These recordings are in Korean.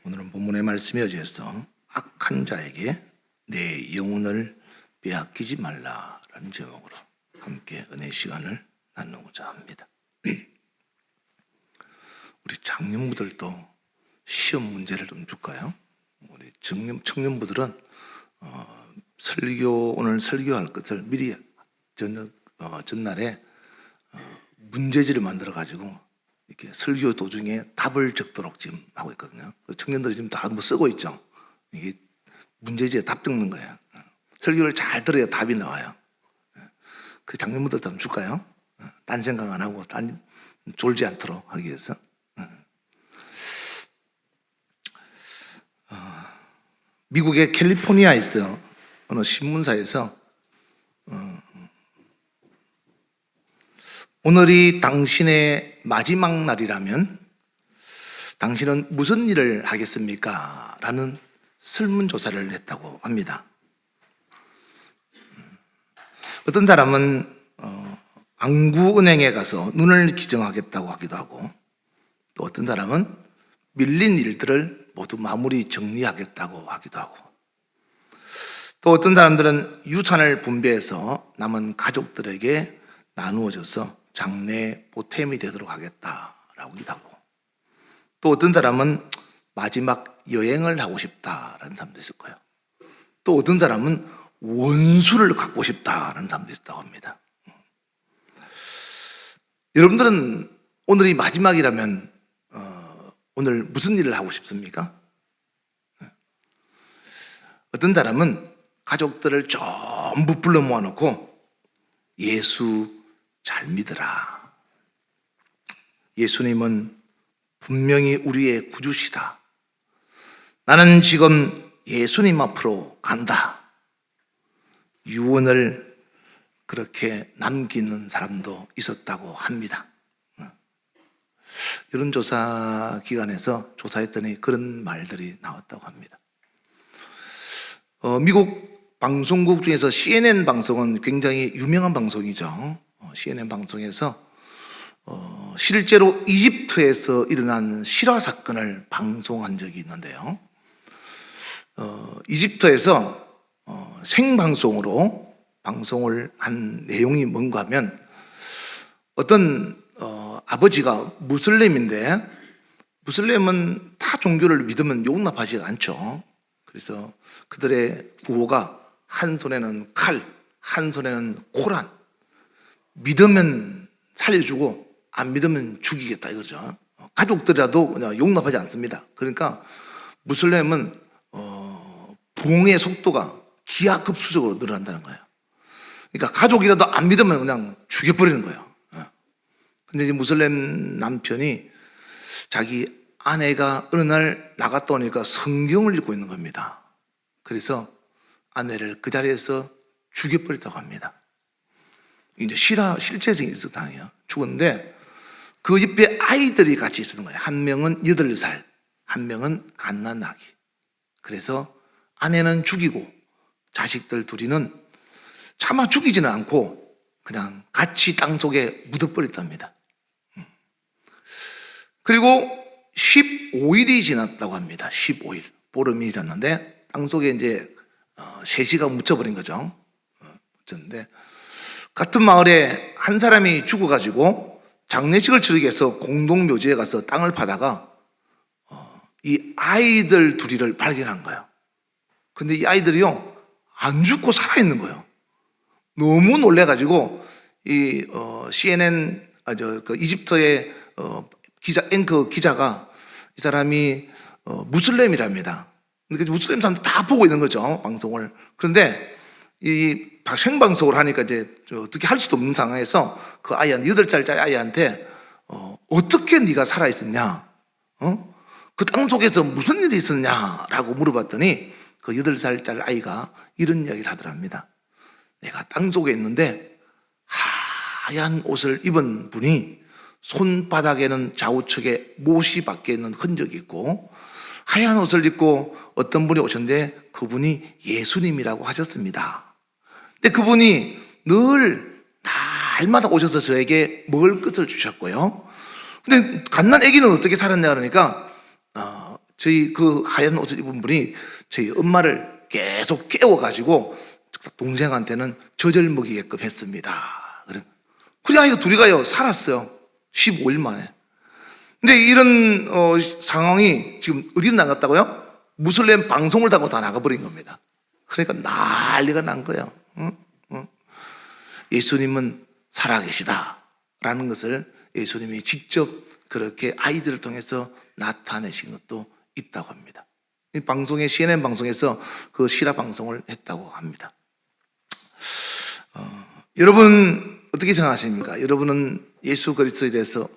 오늘은 본문의 말씀에 의해서 악한 자에게 내 영혼을 빼앗기지 말라라는 제목으로 함께 은혜 시간을 나누고자 합니다. 우리 장년부들도 시험 문제를 좀 줄까요? 우리 청년부들은 오늘 설교할 것을 미리 전날에 문제지를 만들어 가지고 이렇게 설교 도중에 답을 적도록 지금 하고 있거든요. 청년들이 지금 다 쓰고 있죠. 이게 문제지에 답 적는 거예요. 설교를 잘 들어야 답이 나와요. 그 장면부터 한번 줄까요? 딴 생각 안 하고 졸지 않도록 하기 위해서. 미국의 캘리포니아에서 어느 신문사에서 오늘이 당신의 마지막 날이라면 당신은 무슨 일을 하겠습니까? 라는 설문조사를 했다고 합니다. 어떤 사람은 안구은행에 가서 눈을 기증하겠다고 하기도 하고, 또 어떤 사람은 밀린 일들을 모두 마무리 정리하겠다고 하기도 하고, 또 어떤 사람들은 유산을 분배해서 남은 가족들에게 나누어줘서 장래 보탬이 되도록 하겠다라고 하기도 하고, 또 어떤 사람은 마지막 여행을 하고 싶다라는 사람도 있을 거예요. 또 어떤 사람은 원수를 갖고 싶다라는 사람도 있다고 합니다. 여러분들은 오늘이 마지막이라면 오늘 무슨 일을 하고 싶습니까? 어떤 사람은 가족들을 전부 불러 모아놓고 예수 잘 믿으라. 예수님은 분명히 우리의 구주시다. 나는 지금 예수님 앞으로 간다. 유언을 그렇게 남기는 사람도 있었다고 합니다. 여론조사 기관에서 조사했더니 그런 말들이 나왔다고 합니다. 미국 방송국 중에서 CNN 방송은 굉장히 유명한 방송이죠. CNN 방송에서 실제로 이집트에서 일어난 실화 사건을 방송한 적이 있는데요. 이집트에서 생방송으로 방송을 한 내용이 뭔가 하면 어떤 아버지가 무슬림인데, 무슬림은 타 종교를 믿으면 용납하지 않죠. 그래서 그들의 구호가 한 손에는 칼, 한 손에는 코란, 믿으면 살려주고 안 믿으면 죽이겠다 이거죠. 가족들이라도 그냥 용납하지 않습니다. 그러니까 무슬림은 부흥의 속도가 기하급수적으로 늘어난다는 거예요. 그러니까 가족이라도 안 믿으면 그냥 죽여버리는 거예요. 근데 이제 무슬림 남편이 자기 아내가 어느 날 나갔다 오니까 성경을 읽고 있는 겁니다. 그래서 아내를 그 자리에서 죽여버렸다고 합니다. 이제 실체적인 있었다네요. 죽었는데 그 집에 아이들이 같이 있었던 거예요. 한 명은 8살, 한 명은 갓난아기. 그래서 아내는 죽이고 자식들 둘이는 차마 죽이지는 않고 그냥 같이 땅속에 묻어버렸답니다. 그리고 15일이 지났다고 합니다. 15일. 보름이 지났는데 땅속에 이제 셋이가 묻혀버린 거죠. 묻혔는데 같은 마을에 한 사람이 죽어가지고 장례식을 치르기 위해서 공동묘지에 가서 땅을 파다가 이 아이들 둘이를 발견한 거예요. 근데 이 아이들이요, 안 죽고 살아있는 거예요. 너무 놀래가지고 이 CNN 그 이집트의 앵커 기자가 이 사람이 무슬림이랍니다. 근데 무슬림 사람들 다 보고 있는 거죠, 방송을. 그런데 이 생방송을 하니까 이제 어떻게 할 수도 없는 상황에서 그 아이한테, 8살짜리 아이한테 어떻게 네가 살아있었냐? 그 땅속에서 무슨 일이 있었냐라고 물어봤더니 그 8살짜리 아이가 이런 이야기를 하더랍니다. 내가 땅속에 있는데 하얀 옷을 입은 분이 손바닥에는 좌우측에 못이 박혀 있는 흔적이 있고, 하얀 옷을 입고 어떤 분이 오셨는데 그분이 예수님이라고 하셨습니다. 근데 그분이 늘 날마다 오셔서 저에게 먹을 것을 주셨고요. 근데 갓난 아기는 어떻게 살았냐 그러니까 저희 그 하얀 옷을 입은 분이 저희 엄마를 계속 깨워가지고 동생한테는 젖을 먹이게끔 했습니다. 그래 아이가 둘이 가요 살았어요. 15일 만에. 근데 이런 상황이 지금 어디로 나갔다고요? 무슬림 방송을 타고 다 나가버린 겁니다. 그러니까 난리가 난 거예요. 응? 응? 예수님은 살아계시다라는 것을 예수님이 직접 그렇게 아이들을 통해서 나타내신 것도 있다고 합니다. 이 방송에 CNN 방송에서 그 실화 방송을 했다고 합니다. 여러분 어떻게 생각하십니까? 여러분은 예수 그리스도에 대해서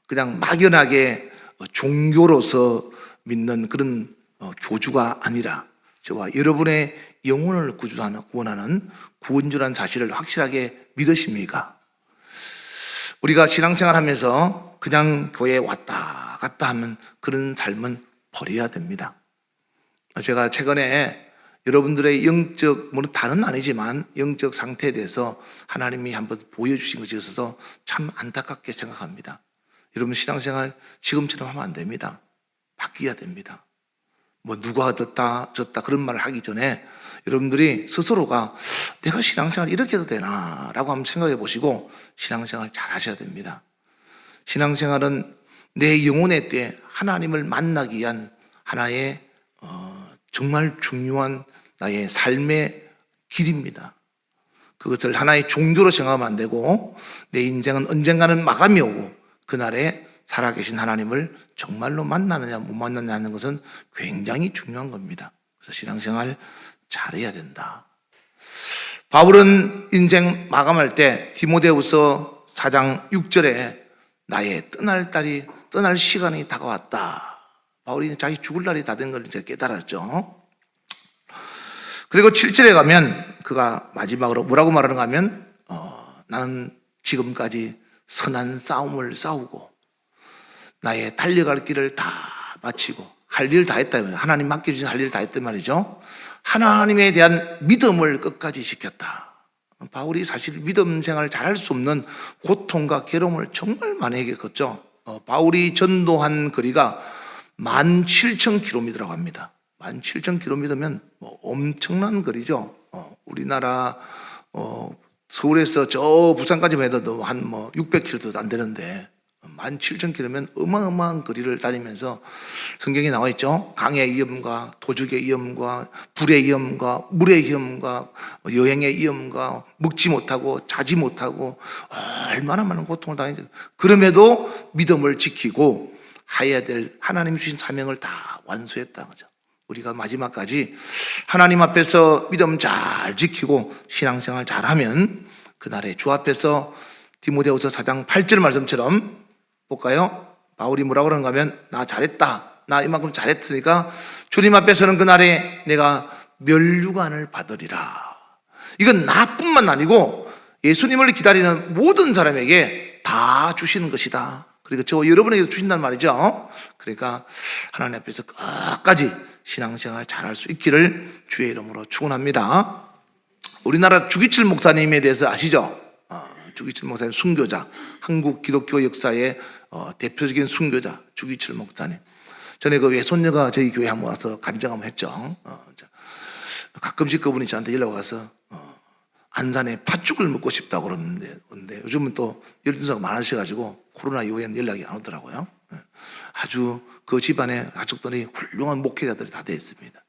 그냥 막연하게 종교로서 믿는 그런 교주가 아니라 저와 여러분의 영혼을 구원하는 구원주라는 사실을 확실하게 믿으십니까? 우리가 신앙생활하면서 그냥 교회에 왔다 갔다 하면 그런 삶은 버려야 됩니다. 제가 최근에 여러분들의 영적, 물론 다는 아니지만 영적 상태에 대해서 하나님이 한번 보여주신 것이 있어서 참 안타깝게 생각합니다. 여러분 신앙생활 지금처럼 하면 안 됩니다. 바뀌어야 됩니다. 뭐 누가 어떻다 저렇다 그런 말을 하기 전에 여러분들이 스스로가 내가 신앙생활 이렇게 해도 되나 라고 한번 생각해 보시고 신앙생활 잘 하셔야 됩니다. 신앙생활은 내 영혼의 때 하나님을 만나기 위한 하나의 정말 중요한 나의 삶의 길입니다. 그것을 하나의 종교로 생각하면 안 되고 내 인생은 언젠가는 마감이 오고 그날에 살아계신 하나님을 정말로 만나느냐 못 만나느냐 하는 것은 굉장히 중요한 겁니다. 그래서 신앙생활 잘해야 된다. 바울은 인생 마감할 때 디모데후서 4장 6절에 나의 떠날 시간이 다가왔다. 바울이 자기 죽을 날이 다 된 걸 이제 깨달았죠. 그리고 7절에 가면 그가 마지막으로 뭐라고 말하는가 하면 나는 지금까지 선한 싸움을 싸우고 나의 달려갈 길을 다 마치고 할 일을 다 했다. 하나님 맡겨주신 할 일을 다 했단 말이죠. 하나님에 대한 믿음을 끝까지 지켰다. 바울이 사실 믿음 생활을 잘할 수 없는 고통과 괴로움을 정말 많이 겪었죠. 바울이 전도한 거리가 17,000km라고 합니다. 17,000km면 뭐 엄청난 거리죠. 우리나라 서울에서 저 부산까지만 해도 한 뭐 600km도 안 되는데 17,000km면 어마어마한 거리를 다니면서 성경에 나와 있죠. 강의 위험과 도둑의 위험과 불의 위험과 물의 위험과 여행의 위험과 먹지 못하고 자지 못하고 얼마나 많은 고통을 당했는지 그럼에도 믿음을 지키고 해야 될 하나님 주신 사명을 다 완수했다는 거죠. 우리가 마지막까지 하나님 앞에서 믿음 잘 지키고 신앙생활 잘하면 그날에 주 앞에서 디모데후서 4장 8절 말씀처럼 볼까요? 바울이 뭐라고 그러는가 하면 나 잘했다. 나 이만큼 잘했으니까 주님 앞에서는 그날에 내가 면류관을 받으리라. 이건 나뿐만 아니고 예수님을 기다리는 모든 사람에게 다 주시는 것이다. 그리고 저 여러분에게 주신단 말이죠. 그러니까 하나님 앞에서 끝까지 신앙생활 잘할 수 있기를 주의 이름으로 축원합니다. 우리나라 주기철 목사님에 대해서 아시죠? 주기철 목사님 순교자, 한국 기독교 역사의 대표적인 순교자 주기철 목사님. 전에 그 외손녀가 저희 교회 한번 와서 간증 한번 했죠. 가끔씩 그분이 저한테 연락 와서 안산에 팥죽을 먹고 싶다고 그러는데 요즘은 또 연세가 많으셔가지고 코로나 이후에는 연락이 안 오더라고요. 아주 그 집안에 가족들이 훌륭한 목회자들이 다 되어 있습니다.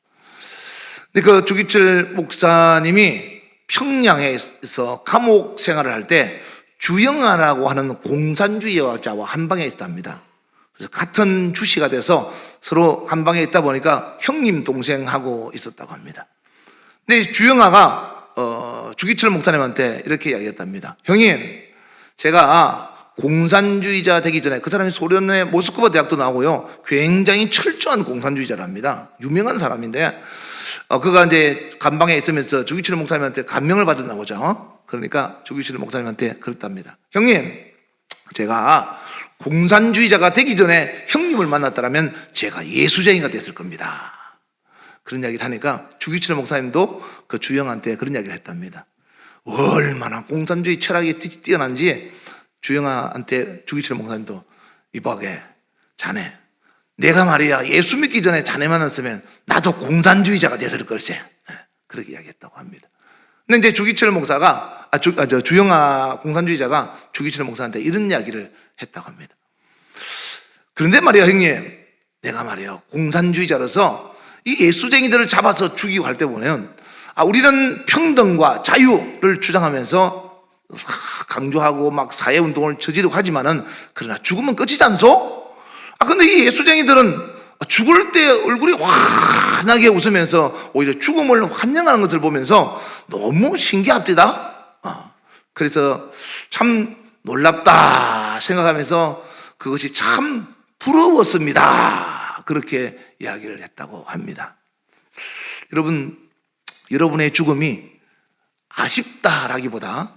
근데 그 주기철 목사님이 평양에서 감옥 생활을 할 때 주영아라고 하는 공산주의자와 한 방에 있답니다. 그래서 같은 주씨가 돼서 서로 한 방에 있다 보니까 형님 동생하고 있었다고 합니다. 근데 주영아가 주기철 목사님한테 이렇게 이야기했답니다. 형님, 제가 공산주의자 되기 전에 그 사람이 소련의 모스크바 대학도 나오고요. 굉장히 철저한 공산주의자랍니다. 유명한 사람인데 그가 이제 감방에 있으면서 주기철 목사님한테 감명을 받았나 보죠. 그러니까 주기철 목사님한테 그랬답니다. 형님, 제가 공산주의자가 되기 전에 형님을 만났다면 제가 예수쟁이가 됐을 겁니다. 그런 이야기를 하니까 주기철 목사님도 그 주영한테 그런 이야기를 했답니다. 얼마나 공산주의 철학이 뛰어난지 주영한테 주기철 목사님도 이봐게 자네 내가 말이야 예수 믿기 전에 자네 만났으면 나도 공산주의자가 됐을 걸세. 그렇게 이야기했다고 합니다. 근데 이제 주기철 목사가 주영아 공산주의자가 주기철 목사한테 이런 이야기를 했다고 합니다. 그런데 말이야 형님, 내가 말이야 공산주의자로서 이 예수쟁이들을 잡아서 죽이고 할 때 보면 우리는 평등과 자유를 주장하면서 강조하고 막 사회운동을 저지르고 하지만은 그러나 죽으면 끝이지 않소? 근데 이 예수쟁이들은 죽을 때 얼굴이 환하게 웃으면서 오히려 죽음을 환영하는 것을 보면서 너무 신기합디다. 그래서 참 놀랍다 생각하면서 그것이 참 부러웠습니다. 그렇게 이야기를 했다고 합니다. 여러분, 여러분의 죽음이 아쉽다라기보다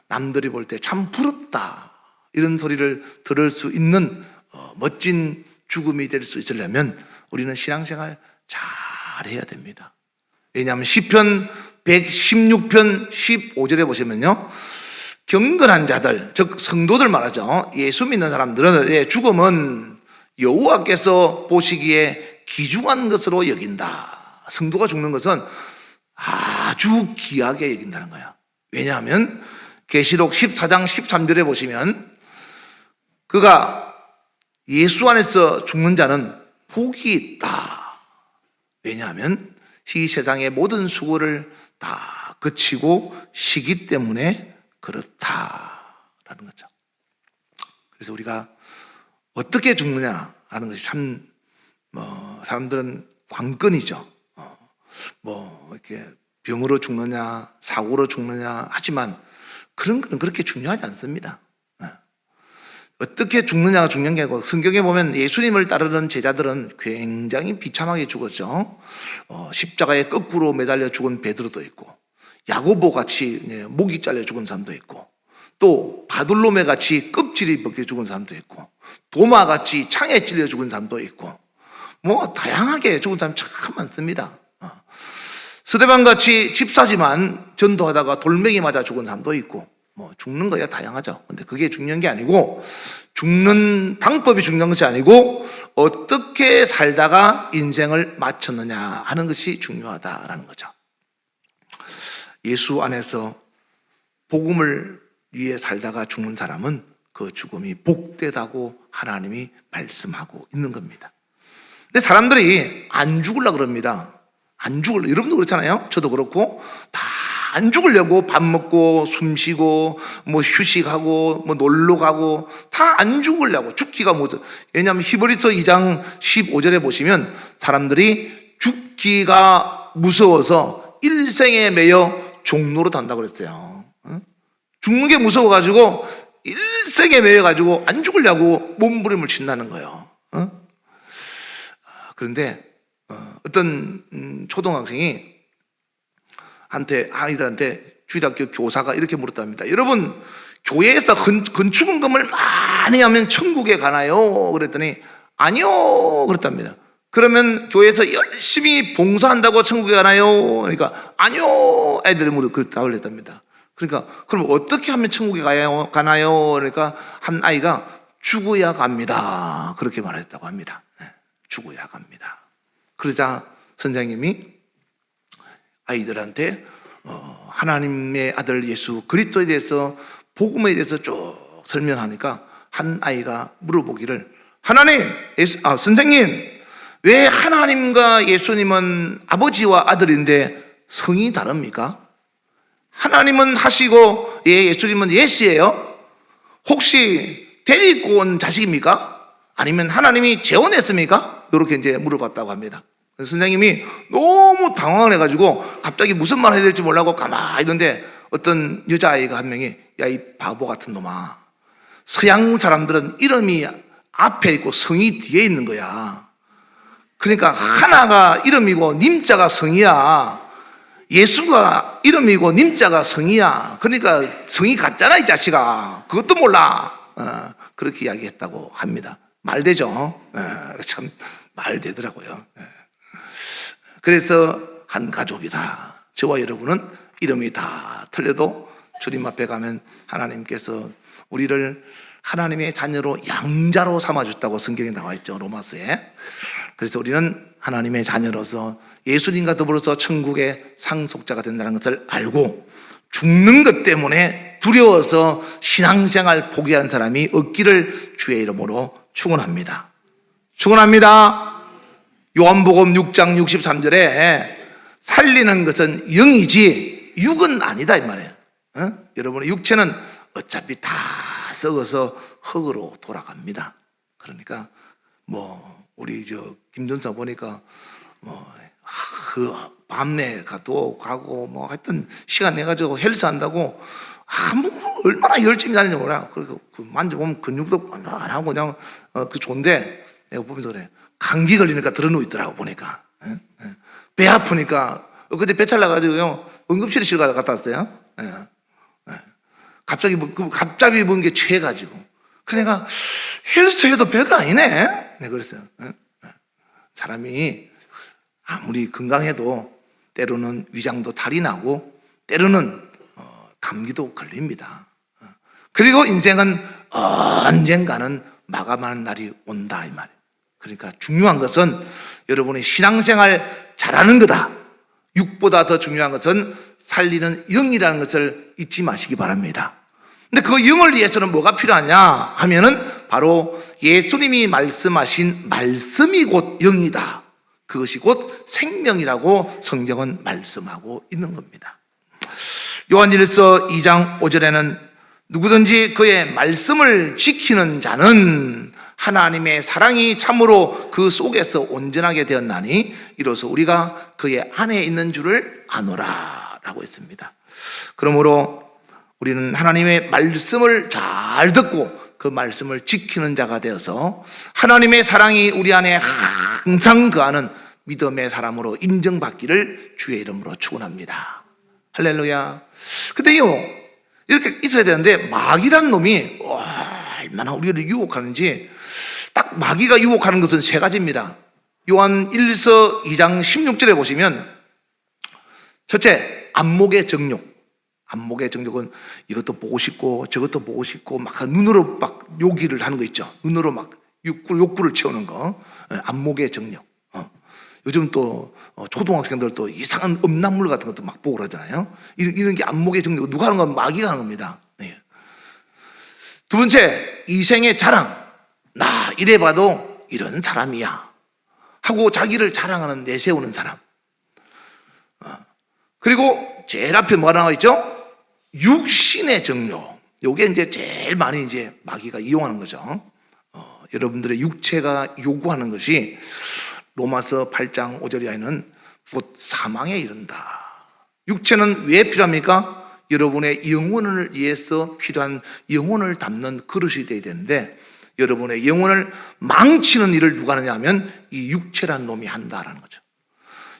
남들이 볼 때 참 부럽다 이런 소리를 들을 수 있는 멋진 죽음이 될 수 있으려면 우리는 신앙생활 잘 해야 됩니다. 왜냐하면 시편 116편 15절에 보시면요, 경건한 자들, 즉 성도들 말하죠. 예수 믿는 사람들은 죽음은 여호와께서 보시기에 귀중한 것으로 여긴다. 성도가 죽는 것은 아주 귀하게 여긴다는 거야. 왜냐하면 계시록 14장 13절에 보시면 그가 예수 안에서 죽는 자는 복이 있다. 왜냐하면 이 세상의 모든 수고를 다 그치고 쉬기 때문에 그렇다라는 거죠. 그래서 우리가 어떻게 죽느냐라는 것이 참 사람들은 관건이죠. 이렇게 병으로 죽느냐 사고로 죽느냐 하지만 그런 거는 그렇게 중요하지 않습니다. 어떻게 죽느냐가 중요한 게 아니고 성경에 보면 예수님을 따르는 제자들은 굉장히 비참하게 죽었죠. 십자가에 거꾸로 매달려 죽은 베드로도 있고, 야고보 같이 목이 잘려 죽은 사람도 있고, 또 바돌로메 같이 껍질이 벗겨 죽은 사람도 있고, 도마 같이 창에 찔려 죽은 사람도 있고, 다양하게 죽은 사람 참 많습니다. 스데반 같이 집사지만 전도하다가 돌멩이 맞아 죽은 사람도 있고, 죽는 거야 다양하죠. 근데 그게 중요한 게 아니고, 죽는 방법이 중요한 것이 아니고 어떻게 살다가 인생을 마쳤느냐 하는 것이 중요하다라는 거죠. 예수 안에서 복음을 위해 살다가 죽는 사람은 그 죽음이 복되다고 하나님이 말씀하고 있는 겁니다. 근데 사람들이 안 죽으려고 그럽니다. 안 죽으려고. 여러분도 그렇잖아요. 저도 그렇고 다 안 죽으려고 밥 먹고 숨 쉬고 휴식하고 놀러 가고 다 안 죽으려고. 죽기가 왜냐하면 히브리서 2장 15절에 보시면 사람들이 죽기가 무서워서 일생에 매여 종로로 단다고 그랬어요. 죽는 게 무서워가지고 일생에 매여가지고 안 죽으려고 몸부림을 친다는 거예요. 그런데 어떤 초등학생이 아이들한테 주일학교 교사가 이렇게 물었답니다. 여러분, 교회에서 건축원금을 많이 하면 천국에 가나요? 그랬더니 아니요 그랬답니다. 그러면 교회에서 열심히 봉사한다고 천국에 가나요? 그러니까 아니요 애들이 그렇게 답을 했답니다. 그러니까 그럼 어떻게 하면 천국에 가나요? 그러니까 한 아이가 죽어야 갑니다 그렇게 말했다고 합니다. 죽어야 갑니다. 그러자 선생님이 아이들한테 하나님의 아들 예수 그리스도에 대해서 복음에 대해서 쭉 설명하니까 한 아이가 물어보기를 선생님, 왜 하나님과 예수님은 아버지와 아들인데 성이 다릅니까? 하나님은 하시고 예수님은 예시예요? 혹시 데리고 온 자식입니까? 아니면 하나님이 재혼했습니까? 이렇게 이제 물어봤다고 합니다. 선생님이 너무 당황을 해가지고 갑자기 무슨 말 해야 될지 몰라고 가만히 있는데 어떤 여자아이가 한 명이 야, 이 바보 같은 놈아, 서양 사람들은 이름이 앞에 있고 성이 뒤에 있는 거야. 그러니까 하나가 이름이고 님자가 성이야. 예수가 이름이고 님자가 성이야. 그러니까 성이 같잖아 이 자식아. 그것도 몰라. 그렇게 이야기했다고 합니다. 말되죠. 참 말되더라고요. 그래서 한 가족이다. 저와 여러분은 이름이 다 틀려도 주님 앞에 가면 하나님께서 우리를 하나님의 자녀로 양자로 삼아줬다고 성경에 나와 있죠, 로마서에. 그래서 우리는 하나님의 자녀로서 예수님과 더불어서 천국의 상속자가 된다는 것을 알고, 죽는 것 때문에 두려워서 신앙생활 포기하는 사람이 없기를 주의 이름으로 축원합니다. 축원합니다. 요한복음 6장 63절에 살리는 것은 영이지 육은 아니다 이 말이에요. 여러분의 육체는 어차피 다 썩어서 흙으로 돌아갑니다. 그러니까 우리 김전사 보니까 그 밤내 가도 가고 하여튼 시간 내가지고 헬스 한다고 얼마나 열심히 다니는지 몰라. 그리고 만져보면 근육도 빤빤하고 그냥 좋은데, 내가 보면서 그래, 감기 걸리니까 들어누워 있더라고 보니까. 배 아프니까 그때 배탈 나가지고요 응급실에 갔다 왔어요. 갑자기 본 게 취해가지고. 그러니까 헬스 해도 별거 아니네. 네, 그랬어요. 사람이 아무리 건강해도 때로는 위장도 탈이 나고 때로는 감기도 걸립니다. 그리고 인생은 언젠가는 마감하는 날이 온다 이 말이에요. 그러니까 중요한 것은 여러분의 신앙생활 잘하는 거다. 육보다 더 중요한 것은 살리는 영이라는 것을 잊지 마시기 바랍니다. 근데 그 영을 위해서는 뭐가 필요하냐 하면은 바로 예수님이 말씀하신 말씀이 곧 영이다. 그것이 곧 생명이라고 성경은 말씀하고 있는 겁니다. 요한일서 2장 5절에는 누구든지 그의 말씀을 지키는 자는 하나님의 사랑이 참으로 그 속에서 온전하게 되었나니 이로써 우리가 그의 안에 있는 줄을 아노라 라고 했습니다. 그러므로 우리는 하나님의 말씀을 잘 듣고 그 말씀을 지키는 자가 되어서 하나님의 사랑이 우리 안에 항상 거하는 믿음의 사람으로 인정받기를 주의 이름으로 축원합니다. 할렐루야. 근데요, 이렇게 있어야 되는데 마귀라는 놈이 얼마나 우리를 유혹하는지. 딱 마귀가 유혹하는 것은 세 가지입니다. 요한 1서 2장 16절에 보시면, 첫째, 안목의 정욕. 안목의 정욕은 이것도 보고 싶고 저것도 보고 싶고 막 눈으로 막 요기를 하는 거 있죠. 눈으로 막 욕구를 채우는 거. 안목의 정욕. 요즘 또 초등학생들 또 이상한 음란물 같은 것도 막 보고 그러잖아요. 이런 게 안목의 정욕. 누가 하는 건 마귀가 하는 겁니다. 네. 두 번째, 이생의 자랑. 나 이래봐도 이런 사람이야 하고 자기를 자랑하는, 내세우는 사람. 그리고 제일 앞에 뭐가 나와 있죠? 육신의 정욕. 요게 이제 제일 많이 이제 마귀가 이용하는 거죠. 여러분들의 육체가 요구하는 것이 로마서 8장 5절 이하에는 곧 사망에 이른다. 육체는 왜 필요합니까? 여러분의 영혼을 위해서 필요한 영혼을 담는 그릇이 되어야 되는데, 여러분의 영혼을 망치는 일을 누가 하느냐 하면 이 육체란 놈이 한다라는 거죠.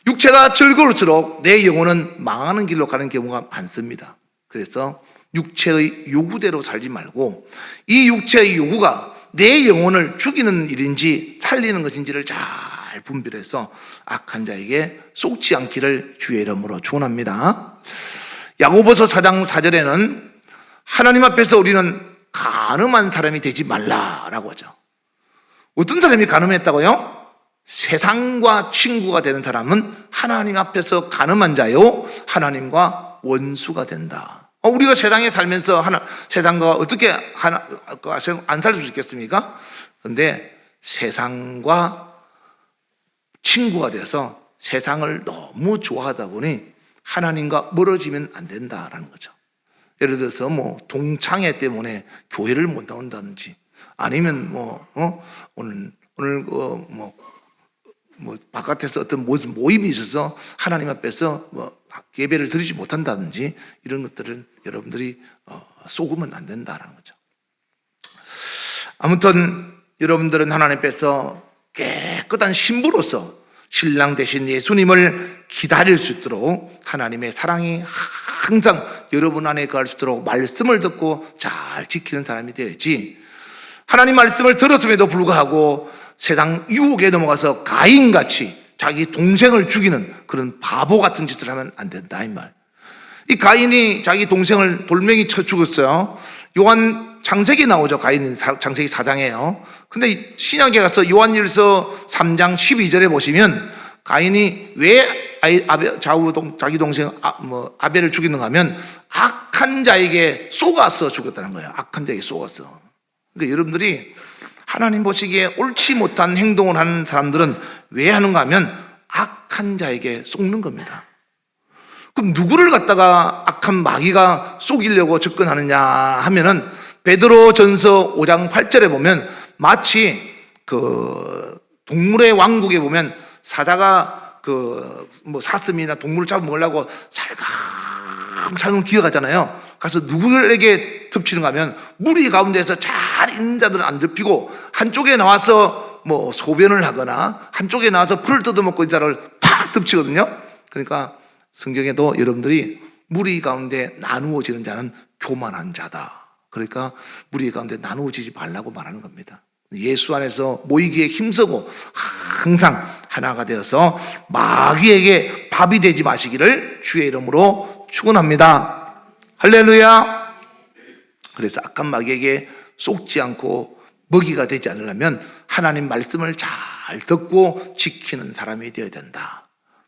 육체가 즐거울수록 내 영혼은 망하는 길로 가는 경우가 많습니다. 그래서 육체의 요구대로 살지 말고 이 육체의 요구가 내 영혼을 죽이는 일인지 살리는 것인지를 잘 분별해서 악한 자에게 속지 않기를 주의 이름으로 축원합니다. 야고보서 4장 4절에는 하나님 앞에서 우리는 간음한 사람이 되지 말라라고 하죠. 어떤 사람이 간음했다고요? 세상과 친구가 되는 사람은 하나님 앞에서 간음한 자요 하나님과 원수가 된다. 우리가 세상에 살면서 세상과 어떻게 안 살 수 있겠습니까? 그런데 세상과 친구가 돼서 세상을 너무 좋아하다 보니 하나님과 멀어지면 안 된다라는 거죠. 예를 들어서 동창회 때문에 교회를 못 나온다든지, 아니면 오늘 바깥에서 어떤 모임이 있어서 하나님 앞에서 예배를 드리지 못한다든지, 이런 것들을 여러분들이 속으면 안 된다라는 거죠. 아무튼 여러분들은 하나님 앞에서 깨끗한 신부로서 신랑 되신 예수님을 기다릴 수 있도록 하나님의 사랑이 항상 여러분 안에 거할 수 있도록 말씀을 듣고 잘 지키는 사람이 되어야지, 하나님 말씀을 들었음에도 불구하고 세상 유혹에 넘어가서 가인같이 자기 동생을 죽이는 그런 바보 같은 짓을 하면 안 된다 이 말. 이 가인이 자기 동생을 돌멩이 쳐 죽였어요. 요한 창세기 나오죠. 가인은 창세기 4장에요. 근데 신약에 가서 요한일서 3장 12절에 보시면 가인이 왜 자기 동생 아벨을 죽이는가 하면 악한 자에게 속아서 죽였다는 거예요. 악한 자에게 속아서. 그러니까 여러분들이 하나님 보시기에 옳지 못한 행동을 하는 사람들은 왜 하는가 하면 악한 자에게 속는 겁니다. 그럼 누구를 갖다가 악한 마귀가 속이려고 접근하느냐 하면은 베드로전서 5장 8절에 보면 마치 그 동물의 왕국에 보면 사자가 사슴이나 동물을 잡아먹으려고 살금살금 기어가잖아요. 가서 누구에게 덮치는가 하면 무리 가운데서 잘 있는 자들은 안 덮히고 한쪽에 나와서 소변을 하거나 한쪽에 나와서 풀을 뜯어먹고 있는 자를 팍 덮치거든요. 그러니까 성경에도 여러분들이 무리 가운데 나누어지는 자는 교만한 자다. 그러니까 무리 가운데 나누어지지 말라고 말하는 겁니다. 예수 안에서 모이기에 힘쓰고 항상 하나가 되어서 마귀에게 밥이 되지 마시기를 주의 이름으로 축원합니다. 할렐루야. 그래서 악한 마귀에게 속지 않고 먹이가 되지 않으려면 하나님 말씀을 잘 듣고 지키는 사람이 되어야 된다.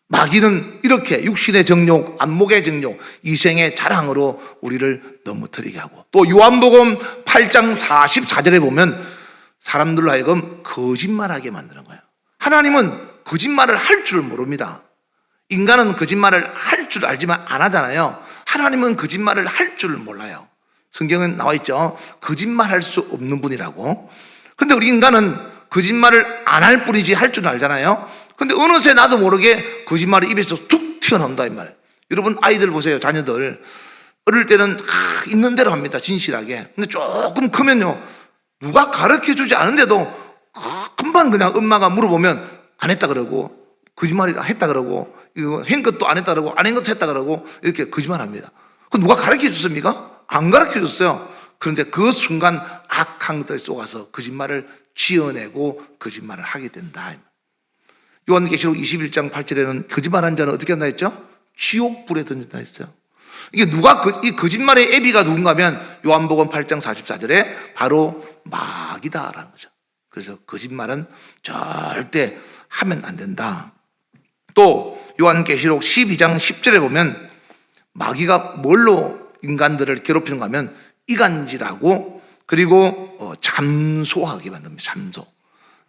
마귀는 이렇게 육신의 정욕, 안목의 정욕, 이생의 자랑으로 우리를 넘어뜨리게 하고, 또 요한복음 8장 44절에 보면 사람들로 하여금 거짓말하게 만드는 거예요. 하나님은 거짓말을 할 줄 모릅니다. 인간은 거짓말을 할 줄 알지만 안 하잖아요. 하나님은 거짓말을 할 줄 몰라요. 성경은 나와 있죠. 거짓말할 수 없는 분이라고. 근데 우리 인간은 거짓말을 안 할 뿐이지 할 줄 알잖아요. 근데 어느새 나도 모르게 거짓말이 입에서 툭 튀어나온다 이 말이에요. 여러분 아이들 보세요. 자녀들 어릴 때는 있는 대로 합니다. 진실하게. 근데 조금 크면요, 누가 가르쳐주지 않은데도 금방 그냥 엄마가 물어보면 안 했다 그러고, 거짓말이라 했다 그러고, 이거 한 것도 안 했다 그러고, 안 한 것도 했다 그러고, 이렇게 거짓말합니다. 그 누가 가르쳐 줬습니까? 안 가르쳐 줬어요. 그런데 그 순간 악한 것들에 속아서 거짓말을 지어내고 거짓말을 하게 된다. 요한계시록 21장 8절에는 거짓말한 자는 어떻게 한다 했죠? 지옥불에 던진다 했어요. 이게 이 거짓말의 애비가 누군가 하면 요한복음 8장 44절에 바로 마귀다라는 거죠. 그래서 거짓말은 절대 하면 안 된다. 또 요한계시록 12장 10절에 보면 마귀가 뭘로 인간들을 괴롭히는가 하면 이간질하고, 그리고 잠소하게 만듭니다. 잠소.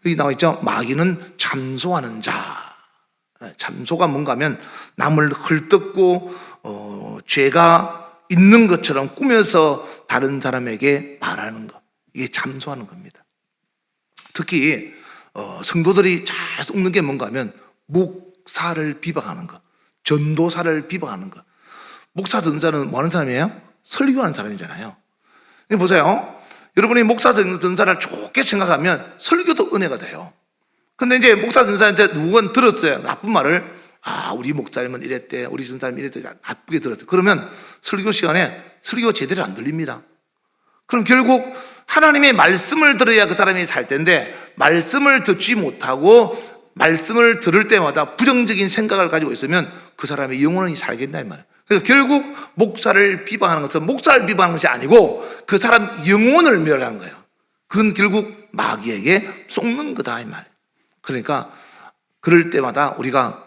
여기 나와 있죠. 마귀는 잠소하는 자. 잠소가 뭔가 하면 남을 헐뜯고 죄가 있는 것처럼 꾸며서 다른 사람에게 말하는 것. 이게 잠소하는 겁니다. 특히 성도들이 잘 속는 게 뭔가 하면 목사를 비방하는 것, 전도사를 비방하는 것. 목사 전도사는 뭐 하는 사람이에요? 설교하는 사람이잖아요. 보세요. 여러분이 목사 전도사를 좋게 생각하면 설교도 은혜가 돼요. 근데 이제 목사 전도사한테 누군 들었어요. 나쁜 말을. 우리 목사님은 이랬대, 우리 전도사님은 이랬대, 나쁘게 들었어요. 그러면 설교 시간에 설교 제대로 안 들립니다. 그럼 결국 하나님의 말씀을 들어야 그 사람이 살 텐데, 말씀을 듣지 못하고 말씀을 들을 때마다 부정적인 생각을 가지고 있으면 그 사람이 영원히 살겠다 이 말이에요. 그러니까 결국 목사를 비방하는 것은 목사를 비방하는 것이 아니고 그 사람 영혼을 멸하는 거예요. 그건 결국 마귀에게 속는 거다 이 말이에요. 그러니까 그럴 때마다 우리가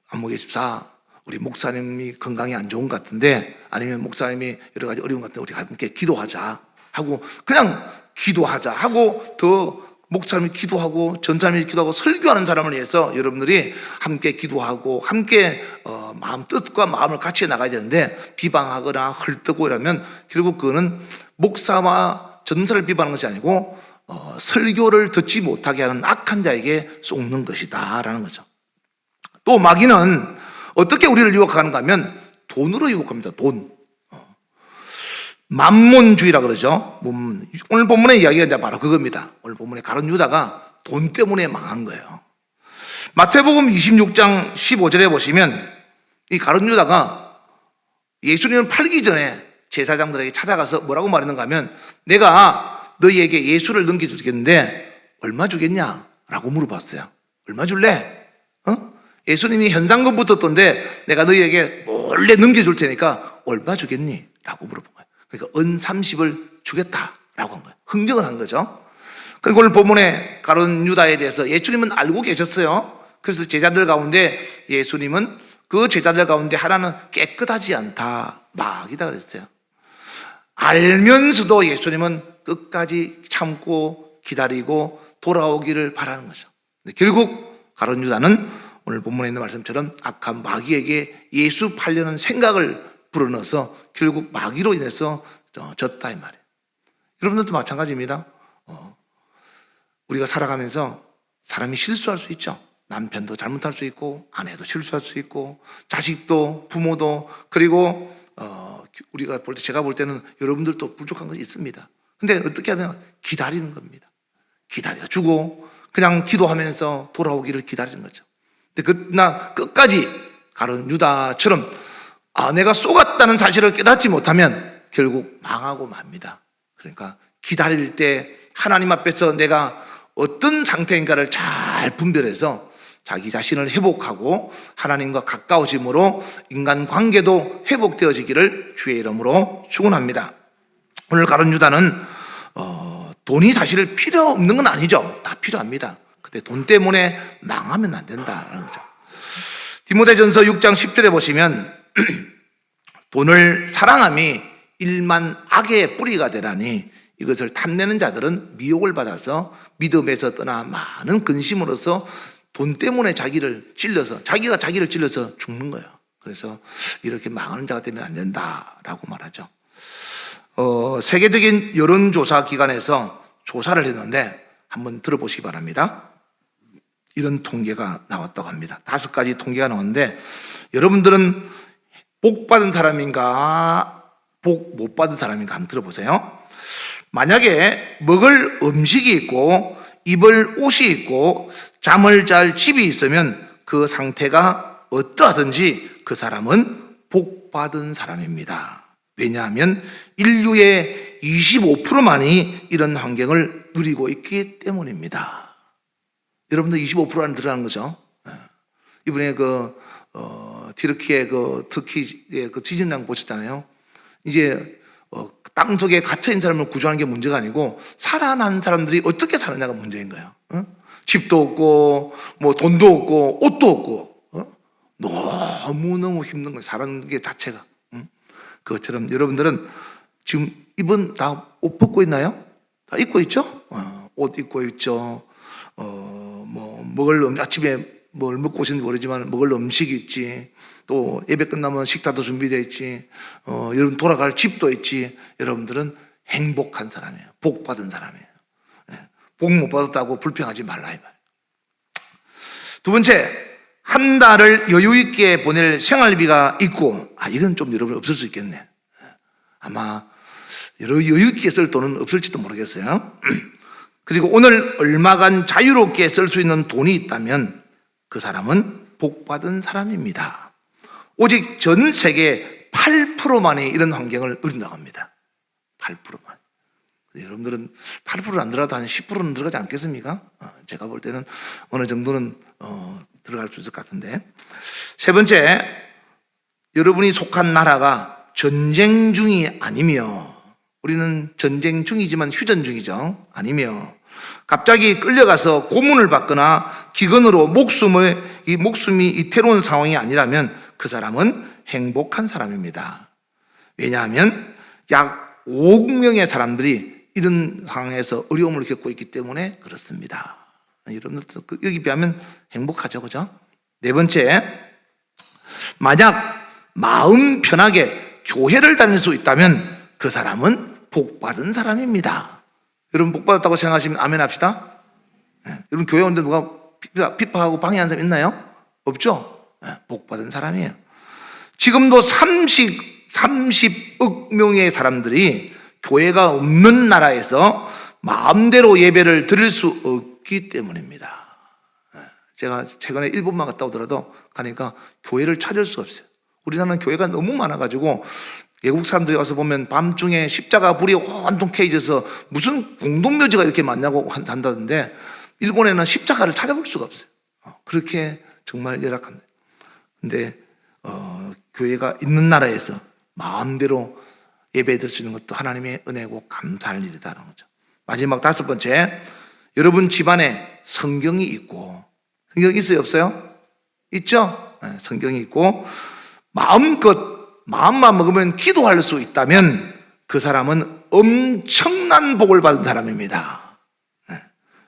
안목의 집사, 우리 목사님이 건강이 안 좋은 것 같은데, 아니면 목사님이 여러 가지 어려운 것 같은데 우리 함께 기도하자 하고, 그냥 기도하자 하고, 더 목사님이 기도하고 전사님이 기도하고 설교하는 사람을 위해서 여러분들이 함께 기도하고 함께 마음 뜻과 마음을 같이 나가야 되는데, 비방하거나 헐뜯고 이러면 결국 그거는 목사와 전사를 비방하는 것이 아니고 설교를 듣지 못하게 하는 악한 자에게 속는 것이다 라는 거죠. 또 마귀는 어떻게 우리를 유혹하는가 하면 돈으로 유혹합니다. 돈. 만몬주의라 그러죠. 오늘 본문의 이야기가 이제 바로 그겁니다. 오늘 본문의 가룟 유다가 돈 때문에 망한 거예요. 마태복음 26장 15절에 보시면 이 가룟 유다가 예수님을 팔기 전에 제사장들에게 찾아가서 뭐라고 말했는가 하면, 내가 너희에게 예수를 넘겨주겠는데 얼마 주겠냐? 라고 물어봤어요. 얼마 줄래? 예수님이 현상금 붙었던데 내가 너희에게 몰래 넘겨줄 테니까 얼마 주겠니? 라고 물어본 거예요. 그러니까 은 30을 주겠다라고 한 거예요. 흥정을 한 거죠. 그리고 오늘 본문에 가룟 유다에 대해서 예수님은 알고 계셨어요. 그래서 제자들 가운데 예수님은 그 제자들 가운데 하나는 깨끗하지 않다, 마귀다 그랬어요. 알면서도 예수님은 끝까지 참고 기다리고 돌아오기를 바라는 거죠. 결국 가룟 유다는 오늘 본문에 있는 말씀처럼 악한 마귀에게 예수 팔려는 생각을 불어넣어서 결국 마귀로 인해서 졌다 이 말이에요. 여러분들도 마찬가지입니다. 우리가 살아가면서 사람이 실수할 수 있죠. 남편도 잘못할 수 있고 아내도 실수할 수 있고 자식도 부모도, 그리고 우리가 볼 때, 제가 볼 때는 여러분들도 부족한 것이 있습니다. 근데 어떻게 해야 되나? 기다리는 겁니다. 기다려주고 그냥 기도하면서 돌아오기를 기다리는 거죠. 근데 그러나 끝까지 가룟 유다처럼 내가 속았다는 사실을 깨닫지 못하면 결국 망하고 맙니다. 그러니까 기다릴 때 하나님 앞에서 내가 어떤 상태인가를 잘 분별해서 자기 자신을 회복하고 하나님과 가까워짐으로 인간관계도 회복되어지기를 주의 이름으로 축원합니다. 오늘 가룟 유다는 돈이 사실 필요 없는 건 아니죠. 다 필요합니다. 근데 돈 때문에 망하면 안 된다는 거죠. 디모데전서 6장 10절에 보시면 돈을 사랑함이 일만 악의 뿌리가 되라니 이것을 탐내는 자들은 미혹을 받아서 믿음에서 떠나 많은 근심으로서 돈 때문에 자기가 자기를 찔러서 죽는 거예요. 그래서 이렇게 망하는 자가 되면 안 된다라고 말하죠. 세계적인 여론조사 기관에서 조사를 했는데 한번 들어보시기 바랍니다. 이런 통계가 나왔다고 합니다. 5가지 통계가 나왔는데 여러분들은 복 받은 사람인가 복 못 받은 사람인가 한번 들어보세요. 만약에 먹을 음식이 있고 입을 옷이 있고 잠을 잘 집이 있으면 그 상태가 어떠하든지 그 사람은 복 받은 사람입니다. 왜냐하면 인류의 25%만이 이런 환경을 누리고 있기 때문입니다. 여러분들 25%는 들어가는 거죠. 이번에 티르키의 터키의 지진난 보셨잖아요. 이제 땅속에 갇혀있는 사람을 구조하는 게 문제가 아니고 살아난 사람들이 어떻게 사느냐가 문제인 거예요. 집도 없고 뭐 돈도 없고 옷도 없고 너무너무 힘든 거예요. 사는 게 자체가. 그것처럼 여러분들은 지금 입은 다 옷 벗고 있나요? 다 입고 있죠? 옷 입고 있죠. 아침에 뭘 먹고 오신지 모르지만 먹을 음식이 있지. 또 예배 끝나면 식사도 준비되어 있지. 여러분 돌아갈 집도 있지. 여러분들은 행복한 사람이에요. 복 받은 사람이에요. 복 못 받았다고 불평하지 말라 이 말이에요. 두 번째, 한 달을 여유 있게 보낼 생활비가 있고, 이건 좀 여러분 없을 수 있겠네. 아마 여유 있게 쓸 돈은 없을지도 모르겠어요. 그리고 오늘 얼마간 자유롭게 쓸 수 있는 돈이 있다면 그 사람은 복 받은 사람입니다. 오직 전 세계 8%만이 이런 환경을 누린다고 합니다. 8%만. 여러분들은 8%는 안 들어가도 한 10%는 들어가지 않겠습니까? 제가 볼 때는 어느 정도는 들어갈 수 있을 것 같은데. 세 번째, 여러분이 속한 나라가 전쟁 중이 아니며, 우리는 전쟁 중이지만 휴전 중이죠. 아니며 갑자기 끌려가서 고문을 받거나 기근으로 목숨이 이태로운 상황이 아니라면 그 사람은 행복한 사람입니다. 왜냐하면 약 5억 명의 사람들이 이런 상황에서 어려움을 겪고 있기 때문에 그렇습니다. 여러분들 여기 비하면 행복하죠, 그죠? 네 번째, 만약 마음 편하게 교회를 다닐 수 있다면 그 사람은 복 받은 사람입니다. 여러분 복 받았다고 생각하시면 아멘 합시다. 여러분 교회 오는데 누가 핍박하고 방해하는 사람 있나요? 없죠? 복 받은 사람이에요. 지금도 30억 명의 사람들이 교회가 없는 나라에서 마음대로 예배를 드릴 수 없기 때문입니다. 제가 최근에 일본만 갔다 오더라도 가니까 교회를 찾을 수가 없어요. 우리나라는 교회가 너무 많아가지고 외국 사람들이 와서 보면 밤중에 십자가 불이 온통 켜져서 무슨 공동묘지가 이렇게 많냐고 한다던데 일본에는 십자가를 찾아볼 수가 없어요. 그렇게 정말 열악합니다. 근데 교회가 있는 나라에서 마음대로 예배 드릴 수 있는 것도 하나님의 은혜고 감사할 일이다라는 거죠. 마지막 5번째, 여러분 집안에 성경이 있고, 성경 있어요 없어요? 있죠? 네, 성경이 있고 마음껏 마음만 먹으면 기도할 수 있다면 그 사람은 엄청난 복을 받은 사람입니다. 네.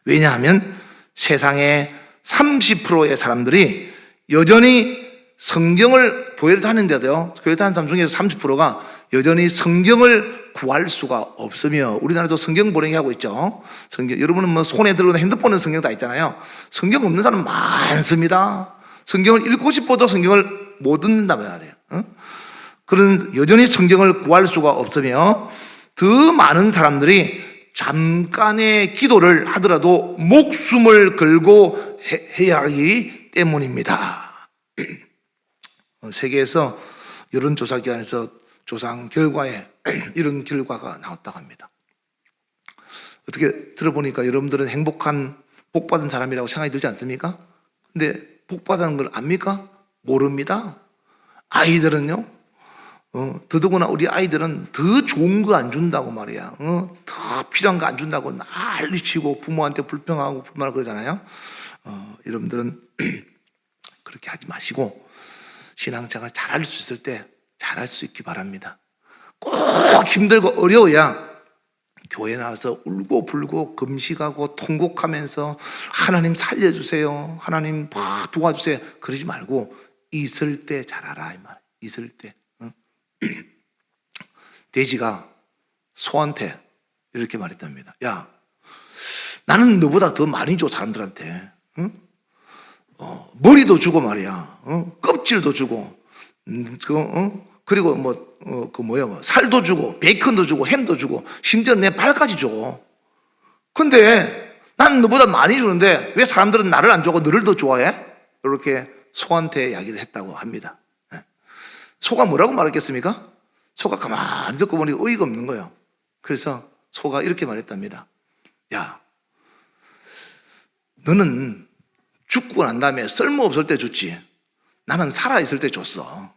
왜냐하면 세상에 30%의 사람들이 여전히 성경을 교회를 다니는데도요, 교회 다니는 사람 중에서 30%가 여전히 성경을 구할 수가 없으며, 우리나라도 성경 보내기 하고 있죠. 성경, 여러분은 뭐 손에 들고 핸드폰에 성경 다 있잖아요. 성경 없는 사람 많습니다. 성경을 읽고 싶어도 성경을 못 읽는단 말이에요. 그런 여전히 성경을 구할 수가 없으며, 더 많은 사람들이 잠깐의 기도를 하더라도 목숨을 걸고 해야 하기 때문입니다. 세계에서 여론조사 기관에서 조사한 결과에 이런 결과가 나왔다고 합니다. 어떻게 들어보니까 여러분들은 행복한 복받은 사람이라고 생각이 들지 않습니까? 근데 복받은 걸 압니까? 모릅니다. 아이들은요, 더더구나 우리 아이들은 더 좋은 거 안 준다고 말이야. 더 필요한 거 안 준다고 난리치고 부모한테 불평하고 불만하고 그러잖아요. 여러분들은 그렇게 하지 마시고 신앙생활 잘할 수 있을 때 잘할 수 있기 바랍니다. 꼭 힘들고 어려워야 교회 나와서 울고 불고 금식하고 통곡하면서 하나님 살려주세요, 하나님 도와주세요 그러지 말고 있을 때 잘하라 이 말. 있을 때. 돼지가 소한테 이렇게 말했답니다. 야, 나는 너보다 더 많이 줘 사람들한테. 머리도 주고 말이야, 껍질도 주고, 그리고 살도 주고, 베이컨도 주고, 햄도 주고, 심지어 내 발까지 줘. 근데 난 너보다 많이 주는데 왜 사람들은 나를 안 좋아하고 너를 더 좋아해? 이렇게 소한테 이야기를 했다고 합니다. 소가 뭐라고 말했겠습니까? 소가 가만히 듣고 보니 어이가 없는 거예요. 그래서 소가 이렇게 말했답니다. 야, 너는 죽고 난 다음에 쓸모없을 때 줬지. 나는 살아있을 때 줬어.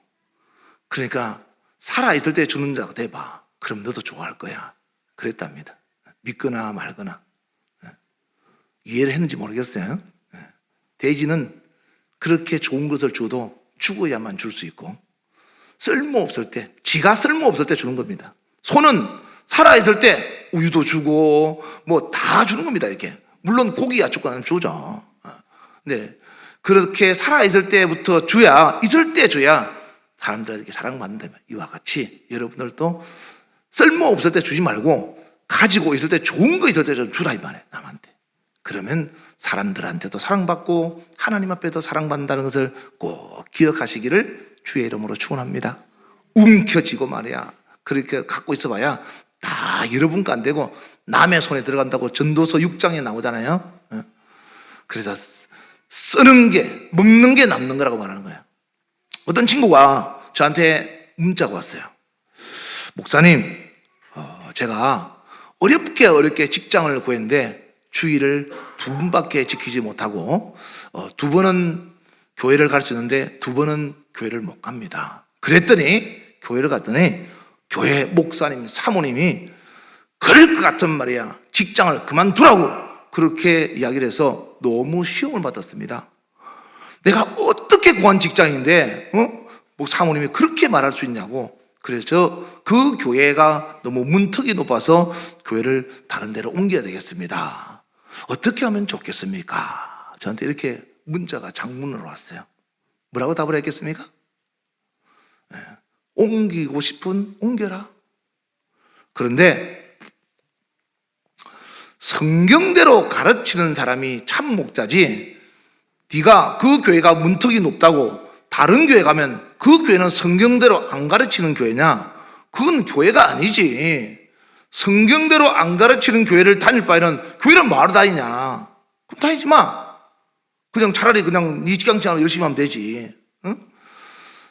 그러니까 살아있을 때 주는 자가 돼봐. 그럼 너도 좋아할 거야. 그랬답니다. 믿거나 말거나. 이해를 했는지 모르겠어요. 돼지는 그렇게 좋은 것을 줘도 죽어야만 줄 수 있고, 쓸모없을 때, 지가 쓸모없을 때 주는 겁니다. 소는 살아있을 때 우유도 주고 뭐 다 주는 겁니다. 이렇게. 물론 고기 야채과는 주죠. 네, 그렇게 살아있을 때부터 줘야, 있을 때 줘야 사람들에게 사랑받는다면, 이와 같이 여러분들도 쓸모없을 때 주지 말고 가지고 있을 때 좋은 거 있을 때 좀 주라 이 말이에요, 남한테. 그러면 사람들한테도 사랑받고 하나님 앞에도 사랑받는다는 것을 꼭 기억하시기를 주의 이름으로 축원합니다. 움켜쥐고 말이야, 그렇게 갖고 있어봐야 다 여러분 거 안 되고 남의 손에 들어간다고 전도서 6장에 나오잖아요. 그래서 쓰는 게, 먹는 게 남는 거라고 말하는 거예요. 어떤 친구가 저한테 문자가 왔어요. 목사님, 제가 어렵게 직장을 구했는데 주일을 2번밖에 지키지 못하고 2번은 교회를 갈 수 있는데 2번은 교회를 못 갑니다. 그랬더니 교회를 갔더니 교회 목사님, 사모님이 그럴 것 같은 말이야, 직장을 그만두라고 그렇게 이야기를 해서 너무 시험을 받았습니다. 내가 어떻게 구한 직장인데 뭐 사모님이 그렇게 말할 수 있냐고. 그래서 그 교회가 너무 문턱이 높아서 교회를 다른 데로 옮겨야 되겠습니다. 어떻게 하면 좋겠습니까? 저한테 이렇게 문자가 장문으로 왔어요. 뭐라고 답을 했겠습니까? 네. 옮기고 싶은 옮겨라. 그런데 성경대로 가르치는 사람이 참 목자지, 네가 그 교회가 문턱이 높다고 다른 교회 가면 그 교회는 성경대로 안 가르치는 교회냐? 그건 교회가 아니지. 성경대로 안 가르치는 교회를 다닐 바에는 교회를 뭐하러 다니냐? 그럼 다니지 마. 그냥 차라리 그냥 네 직장 생활 열심히 하면 되지. 응?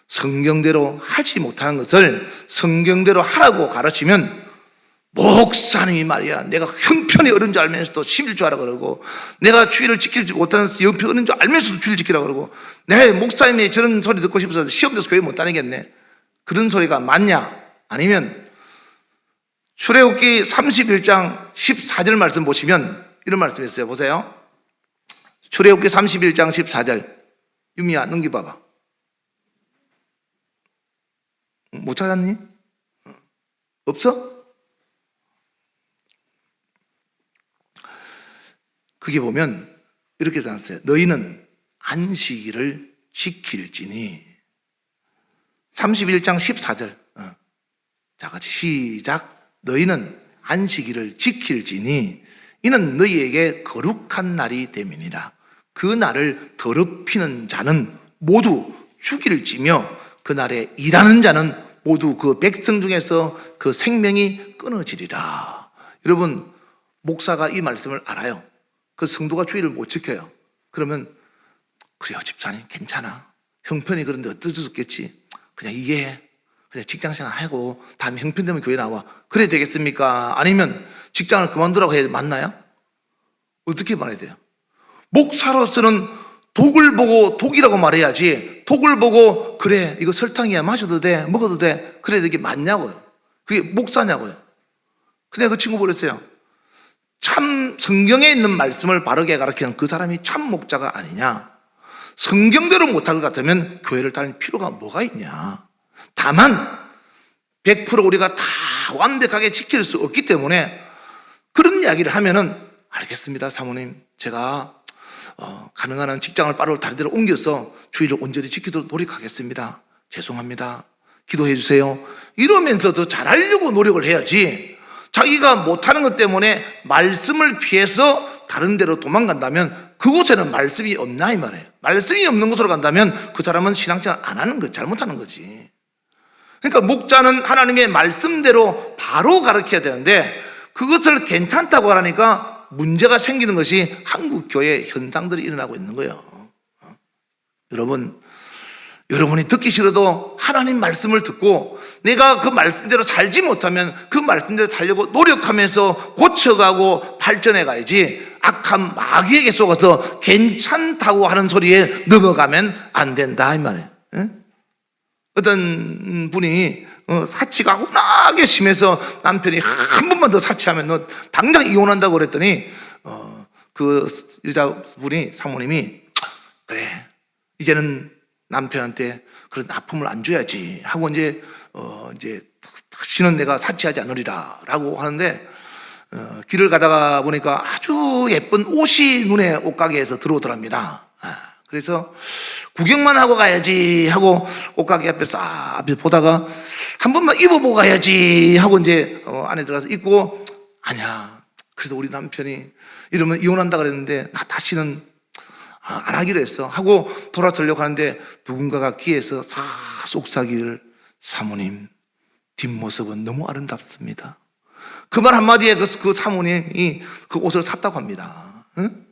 성경대로 하지 못하는 것을 성경대로 하라고 가르치면, 목사님이 말이야, 내가 형편이 어려운 줄 알면서도 11조 하라 그러고, 내가 주일을 지키지 못하는 형편이 어려운 줄 알면서도 주일 지키라 그러고, 내가 목사님이 저런 소리 듣고 싶어서 시험 돼서 교회 못 다니겠네. 그런 소리가 맞냐? 아니면 출애굽기 31장 14절 말씀 보시면 이런 말씀이 있어요. 보세요. 출애굽기 31장 14절. 유미야 넘겨봐봐. 못 찾았니? 없어? 그게 보면 이렇게 써놨어요. 너희는 안식일을 지킬지니. 31장 14절. 자, 같이 시작. 너희는 안식일을 지킬지니 이는 너희에게 거룩한 날이 됨이니라. 그 날을 더럽히는 자는 모두 죽일지며 그 날에 일하는 자는 모두 그 백성 중에서 그 생명이 끊어지리라. 여러분, 목사가 이 말씀을 알아요. 그 성도가 주의를 못 지켜요. 그러면 그래요, 집사님 괜찮아. 형편이 그런데 어쩔 수 없겠지. 그냥 이해해. 그냥 직장생활 하고 다음에 형편되면 교회 나와. 그래야 되겠습니까? 아니면 직장을 그만두라고 해야 맞나요? 어떻게 말해야 돼요? 목사로서는 독을 보고 독이라고 말해야지, 독을 보고 그래 이거 설탕이야 마셔도 돼 먹어도 돼 그래 이게 맞냐고요. 그게 목사냐고요. 근데 그 친구 버렸어요. 참 성경에 있는 말씀을 바르게 가르치는 그 사람이 참 목자가 아니냐. 성경대로 못할 것 같으면 교회를 다닐 필요가 뭐가 있냐. 다만 100% 우리가 다 완벽하게 지킬 수 없기 때문에 그런 이야기를 하면은 알겠습니다 사모님, 제가 가능한 한 직장을 빠르게 다른 데로 옮겨서 주의를 온전히 지키도록 노력하겠습니다. 죄송합니다. 기도해 주세요. 이러면서 더 잘하려고 노력을 해야지, 자기가 못하는 것 때문에 말씀을 피해서 다른 데로 도망간다면 그곳에는 말씀이 없나 이 말이에요. 말씀이 없는 곳으로 간다면 그 사람은 신앙생활 안 하는 거, 잘못하는 거지. 그러니까 목자는 하나님의 말씀대로 바로 가르쳐야 되는데 그것을 괜찮다고 하니까 문제가 생기는 것이 한국 교회 현상들이 일어나고 있는 거예요. 여러분이 듣기 싫어도 하나님 말씀을 듣고 내가 그 말씀대로 살지 못하면 그 말씀대로 살려고 노력하면서 고쳐가고 발전해 가야지, 악한 마귀에게 속아서 괜찮다고 하는 소리에 넘어가면 안 된다 이 말이에요. 어떤 분이 사치가 워낙에 심해서 남편이 한 번만 더 사치하면 너 당장 이혼한다고 그랬더니 그 여자분이, 사모님이 그래 이제는 남편한테 그런 아픔을 안 줘야지 하고 이제 다시는 내가 사치하지 않으리라 라고 하는데, 길을 가다가 보니까 아주 예쁜 옷이 눈에 옷가게에서 들어오더랍니다. 그래서 구경만 하고 가야지 하고 옷가게 앞에서 앞에서 보다가 한 번만 입어보고 가야지 하고 이제 안에 들어가서 입고, 아니야 그래도 우리 남편이 이러면 이혼한다 그랬는데 나 다시는 안 하기로 했어 하고 돌아서려고 하는데 누군가가 귀에서 속삭이를, 사모님 뒷모습은 너무 아름답습니다. 그 말 한마디에 그 사모님이 그 옷을 샀다고 합니다. 응?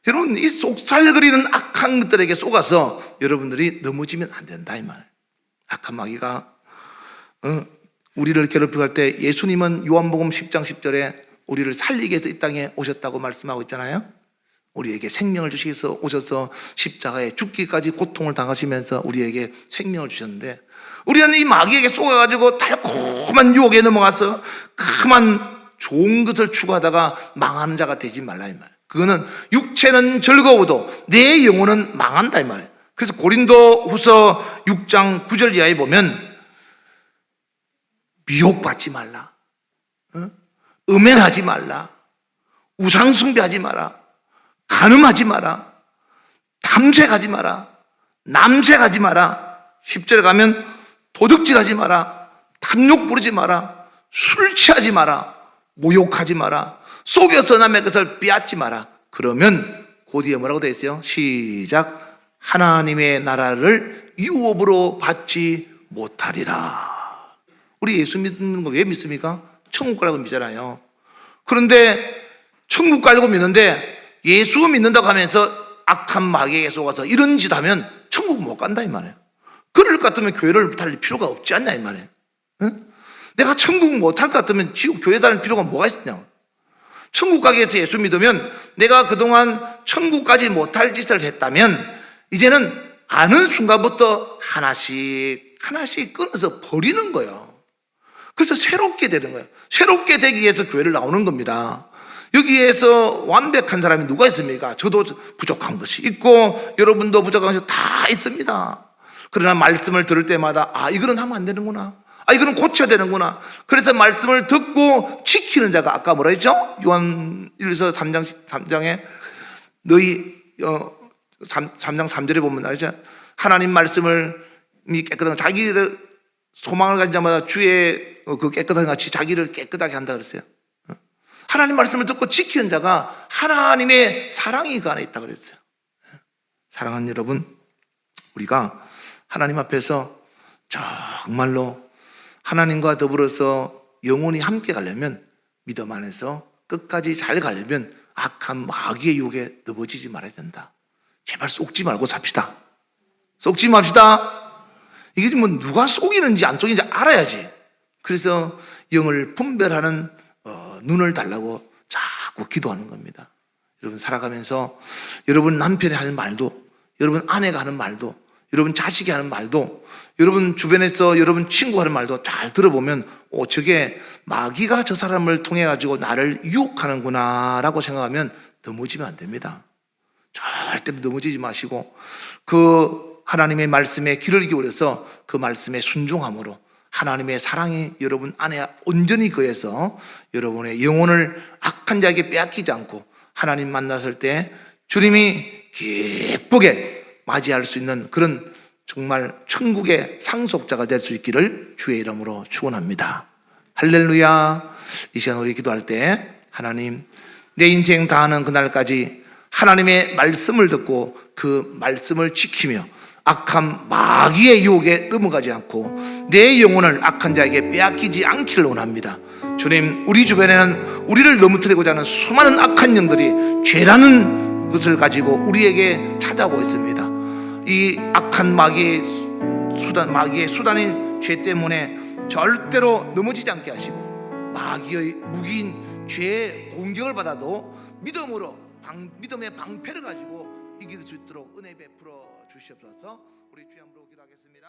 여러분, 이 속살거리는 악한 것들에게 속아서 여러분들이 넘어지면 안 된다 이 말. 악한 마귀가 우리를 괴롭히고 할 때 예수님은 요한복음 10장 10절에 우리를 살리기 위해서 이 땅에 오셨다고 말씀하고 있잖아요. 우리에게 생명을 주시기 위해서 오셔서 십자가에 죽기까지 고통을 당하시면서 우리에게 생명을 주셨는데, 우리는 이 마귀에게 속아가지고 달콤한 유혹에 넘어가서 그만 좋은 것을 추구하다가 망하는 자가 되지 말라 이 말. 그거는 육체는 즐거워도 내 영혼은 망한다 이 말이에요. 그래서 고린도후서 6장 9절 이하에 보면 미혹받지 말라, 음행하지 말라, 우상숭배하지 마라, 간음하지 마라, 탐색하지 마라, 남색하지 마라, 10절에 가면 도둑질하지 마라, 탐욕 부리지 마라, 술 취하지 마라, 모욕하지 마라, 속여서 남의 것을 빼앗지 마라. 그러면 그 뒤에 뭐라고 되어 있어요? 시작. 하나님의 나라를 유업으로 받지 못하리라. 우리 예수 믿는 거 왜 믿습니까? 천국 가려고 믿잖아요. 그런데 천국 가려고 믿는데 예수 믿는다고 하면서 악한 마귀에게 속아서 이런 짓 하면 천국 못 간다 이 말이에요. 그럴 것 같으면 교회를 다닐 필요가 없지 않냐 이 말이에요. 응? 내가 천국 못 할 것 같으면 지금 교회 다닐 필요가 뭐가 있냐. 천국 가기 위해서 예수 믿으면 내가 그동안 천국까지 못할 짓을 했다면 이제는 아는 순간부터 하나씩 끊어서 버리는 거예요. 그래서 새롭게 되는 거예요. 새롭게 되기 위해서 교회를 나오는 겁니다. 여기에서 완벽한 사람이 누가 있습니까? 저도 부족한 것이 있고 여러분도 부족한 것이 다 있습니다. 그러나 말씀을 들을 때마다 이거는 하면 안 되는구나, 이거는 고쳐야 되는구나. 그래서 말씀을 듣고 지키는 자가, 아까 뭐라 했죠? 요한 1서 3장에 너희 3장 3절에 보면 알죠? 하나님 말씀을 깨끗한, 자기를 소망을 가진 자마다 주의 그 깨끗한 같이 자기를 깨끗하게 한다 그랬어요. 하나님 말씀을 듣고 지키는 자가 하나님의 사랑이 그 안에 있다 그랬어요. 사랑하는 여러분, 우리가 하나님 앞에서 정말로 하나님과 더불어서 영원히 함께 가려면, 믿음 안에서 끝까지 잘 가려면 악한 마귀의 유혹에 넘어지지 말아야 된다. 제발 속지 말고 삽시다. 속지 맙시다. 이게 뭐 누가 속이는지 안 속이는지 알아야지. 그래서 영을 분별하는 눈을 달라고 자꾸 기도하는 겁니다. 여러분 살아가면서 여러분 남편이 하는 말도, 여러분 아내가 하는 말도, 여러분 자식이 하는 말도, 여러분 주변에서 여러분 친구가 하는 말도 잘 들어보면 저게 마귀가 저 사람을 통해 가지고 나를 유혹하는구나 라고 생각하면 넘어지면 안 됩니다. 절대 넘어지지 마시고 그 하나님의 말씀에 귀를 기울여서 그 말씀에 순종함으로 하나님의 사랑이 여러분 안에 온전히 거해서 여러분의 영혼을 악한 자에게 빼앗기지 않고 하나님 만났을 때 주님이 기쁘게 맞이할 수 있는 그런 정말 천국의 상속자가 될 수 있기를 주의 이름으로 축원합니다. 할렐루야. 이 시간 우리 기도할 때 하나님, 내 인생 다하는 그날까지 하나님의 말씀을 듣고 그 말씀을 지키며 악한 마귀의 유혹에 넘어가지 않고 내 영혼을 악한 자에게 빼앗기지 않기를 원합니다. 주님, 우리 주변에는 우리를 넘어뜨리고자 하는 수많은 악한 영들이 죄라는 것을 가지고 우리에게 찾아오고 있습니다. 이 악한 마귀의 수단인 죄 때문에 절대로 넘어지지 않게 하시고 마귀의 무기인 죄의 공격을 받아도 믿음의 방패를 가지고 이길 수 있도록 은혜 베풀어 주시옵소서. 우리 주여 한번 기도하겠습니다.